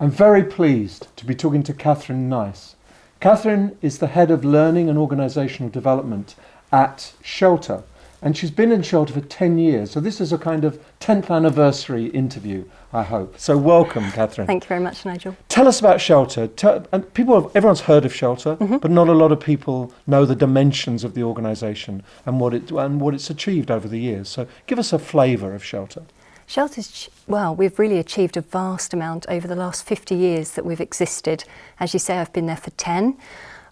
I'm very pleased to be talking to Katharine Nice. Katharine is the Head of Learning and Organisational Development at Shelter, and she's been in Shelter for 10 years, so this is a kind of 10th anniversary interview, I hope. So welcome, Katharine. Thank you very much, Nigel. Tell us about Shelter. Everyone's heard of Shelter, but not a lot of people know the dimensions of the organisation and what it's achieved over the years. So give us a flavour of Shelter. Shelter's, we've really achieved a vast amount over the last 50 years that we've existed. As you say, I've been there for 10.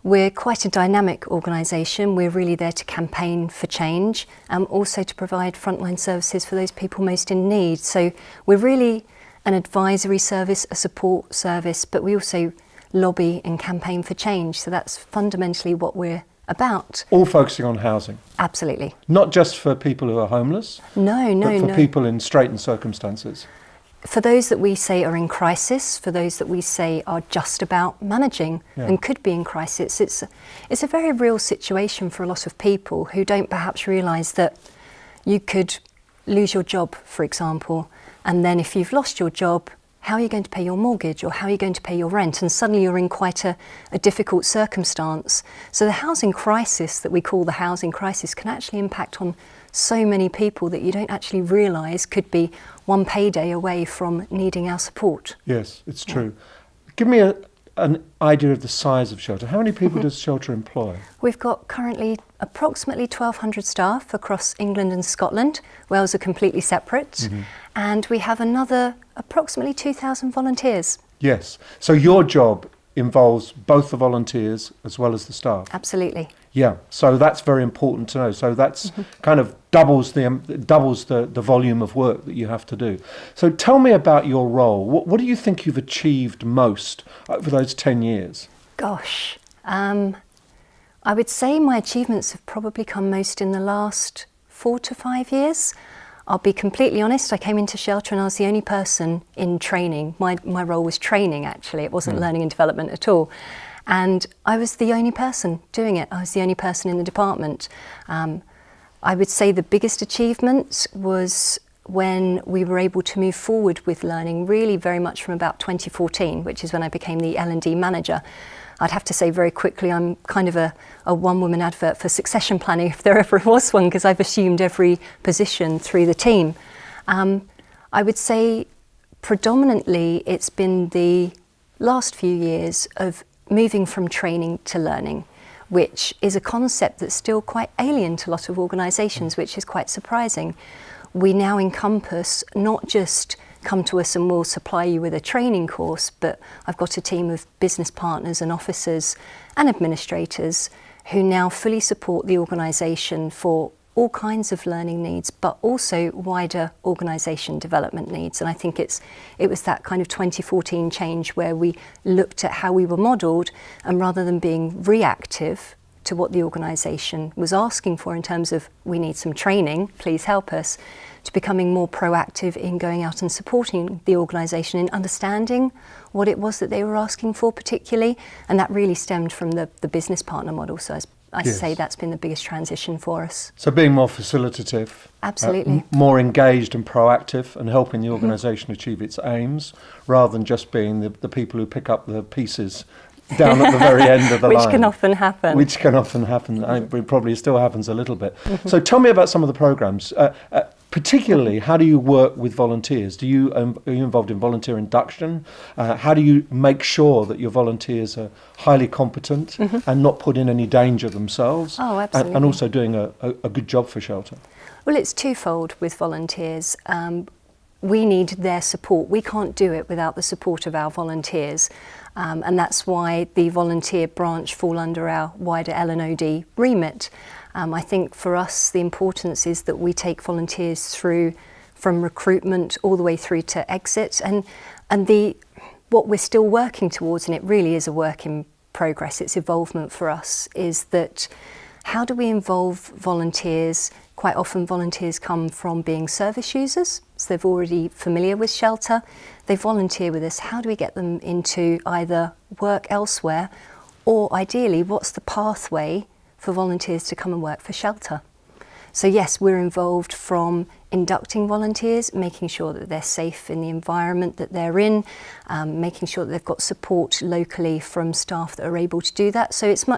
We're quite a dynamic organisation. We're really there to campaign for change and also to provide frontline services for those people most in need. So we're really an advisory service, a support service, but we also lobby and campaign for change. So that's fundamentally what we're about. All focusing on housing? Absolutely. Not just for people who are homeless? No. But for people in straitened circumstances? For those that we say are in crisis, for those that we say are just about managing and could be in crisis, it's a very real situation for a lot of people who don't perhaps realise that you could lose your job, for example, and then if you've lost your job, how are you going to pay your mortgage or how are you going to pay your rent? And suddenly you're in quite a difficult circumstance. So the housing crisis that we call the housing crisis can actually impact on so many people that you don't actually realise could be one payday away from needing our support. Yes, it's true. Give me an idea of the size of Shelter. How many people does Shelter employ? We've got currently approximately 1,200 staff across England and Scotland. Wales are completely separate. And we have another approximately 2,000 volunteers. Yes. So your job involves both the volunteers as well as the staff? Absolutely. Yeah, so that's very important to know. So that's kind of doubles the volume of work that you have to do. So tell me about your role. What do you think you've achieved most over those 10 years? Gosh, I would say my achievements have probably come most in the last 4 to 5 years. I'll be completely honest, I came into Shelter and I was the only person in training. My role was training, actually. It wasn't learning and development at all. And I was the only person doing it. I was the only person in the department. I would say the biggest achievement was when we were able to move forward with learning, really very much from about 2014, which is when I became the L&D manager. I'd have to say very quickly, I'm kind of a one-woman advert for succession planning, if there ever was one, because I've assumed every position through the team. I would say predominantly it's been the last few years of moving from training to learning, which is a concept that's still quite alien to a lot of organisations, which is quite surprising. We now encompass not just come to us and we'll supply you with a training course, but I've got a team of business partners and officers and administrators who now fully support the organisation for all kinds of learning needs, but also wider organisation development needs. And I think it was that kind of 2014 change where we looked at how we were modelled, and rather than being reactive to what the organisation was asking for in terms of we need some training, please help us, to becoming more proactive in going out and supporting the organisation in understanding what it was that they were asking for particularly. And that really stemmed from the business partner model. So I say that's been the biggest transition for us. So being more facilitative. Absolutely. More engaged and proactive and helping the organisation achieve its aims, rather than just being the people who pick up the pieces down at the very end of the line. Which can often happen. Which can often happen. It probably still happens a little bit. So tell me about some of the programmes. Particularly, how do you work with volunteers? Are you involved in volunteer induction? How do you make sure that your volunteers are highly competent and not put in any danger themselves? Oh, absolutely. And also doing a good job for Shelter? Well, it's twofold with volunteers. We need their support. We can't do it without the support of our volunteers. And that's why the volunteer branch fall under our wider L&OD remit. I think for us the importance is that we take volunteers through from recruitment all the way through to exit, and what we're still working towards, and it really is a work in progress, it's evolvement for us, is that how do we involve volunteers? Quite often volunteers come from being service users, so they're already familiar with Shelter, they volunteer with us. How do we get them into either work elsewhere, or ideally what's the pathway for volunteers to come and work for Shelter? So yes, we're involved from inducting volunteers, making sure that they're safe in the environment that they're in, making sure that they've got support locally from staff that are able to do that. So it's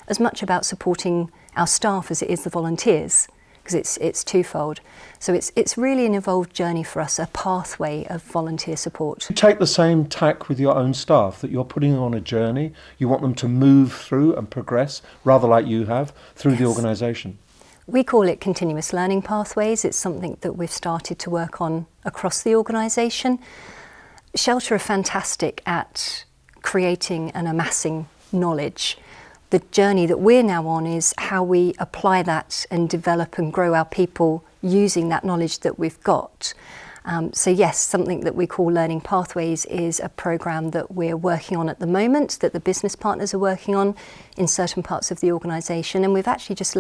as much about supporting our staff as it is the volunteers, because it's twofold. So it's really an evolved journey for us, a pathway of volunteer support. You take the same tack with your own staff, that you're putting them on a journey, you want them to move through and progress, rather like you have, through the organisation. We call it continuous learning pathways. It's something that we've started to work on across the organisation. Shelter are fantastic at creating and amassing knowledge. The journey that we're now on is how we apply that and develop and grow our people using that knowledge that we've got. So yes, something that we call Learning Pathways is a programme that we're working on at the moment, that the business partners are working on in certain parts of the organisation, and we've actually just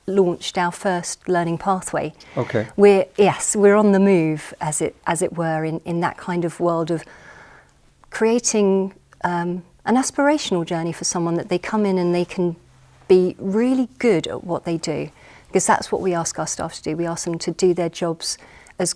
launched our first learning pathway. Okay. We're on the move, as it were, in that kind of world of creating an aspirational journey for someone, that they come in and they can be really good at what they do, because that's what we ask our staff to do. We ask them to do their jobs as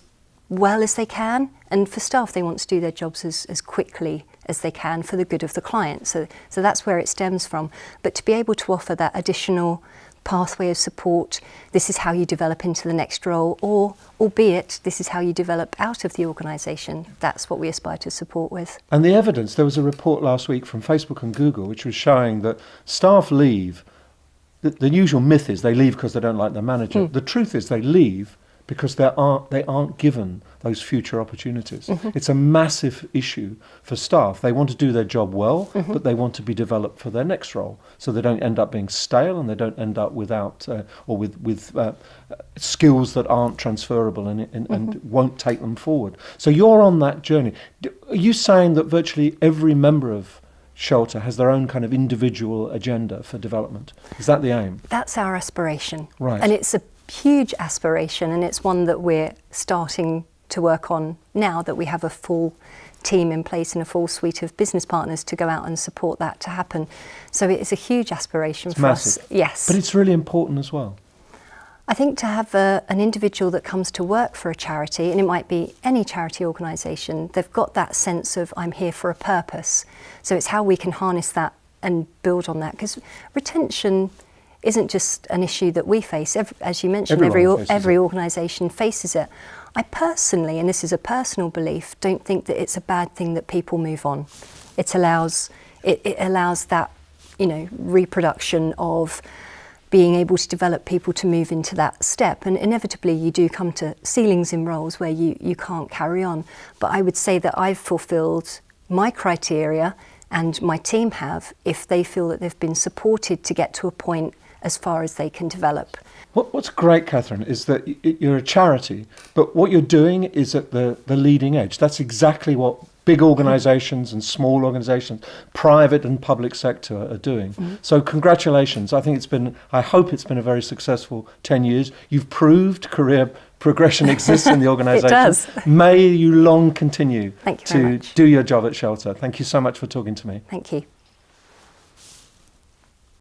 well as they can, and for staff they want to do their jobs as quickly as they can for the good of the client. So that's where it stems from. But to be able to offer that additional pathway of support, this is how you develop into the next role, or albeit this is how you develop out of the organisation, that's what we aspire to support with. And the evidence, there was a report last week from Facebook and Google which was showing that staff leave, the usual myth is they leave because they don't like their manager. The truth is they leave because they aren't given those future opportunities. It's a massive issue for staff. They want to do their job well, but they want to be developed for their next role, so they don't end up being stale and they don't end up without or with skills that aren't transferable and won't take them forward. So you're on that journey. Are you saying that virtually every member of Shelter has their own kind of individual agenda for development? Is that the aim? That's our aspiration. Right. And it's a huge aspiration, and it's one that we're starting to work on now that we have a full team in place and a full suite of business partners to go out and support that to happen. So it is a huge aspiration for massive. us. Yes. But it's really important as well. I think to have an individual that comes to work for a charity, and it might be any charity organisation, they've got that sense of, I'm here for a purpose. So it's how we can harness that and build on that, because retention isn't just an issue that we face. As you mentioned, every organisation faces it. I personally, and this is a personal belief, don't think that it's a bad thing that people move on. It allows that, reproduction of being able to develop people to move into that step. And inevitably you do come to ceilings in roles where you can't carry on. But I would say that I've fulfilled my criteria, and my team have, if they feel that they've been supported to get to a point as far as they can develop. What's great, Katharine, is that you're a charity, but what you're doing is at the leading edge. That's exactly what big organisations and small organisations, private and public sector, are doing. So congratulations. I hope it's been a very successful 10 years. You've proved career progression exists in the organisation. It does. May you long continue Thank you very much. do your job at Shelter. Thank you so much for talking to me. Thank you.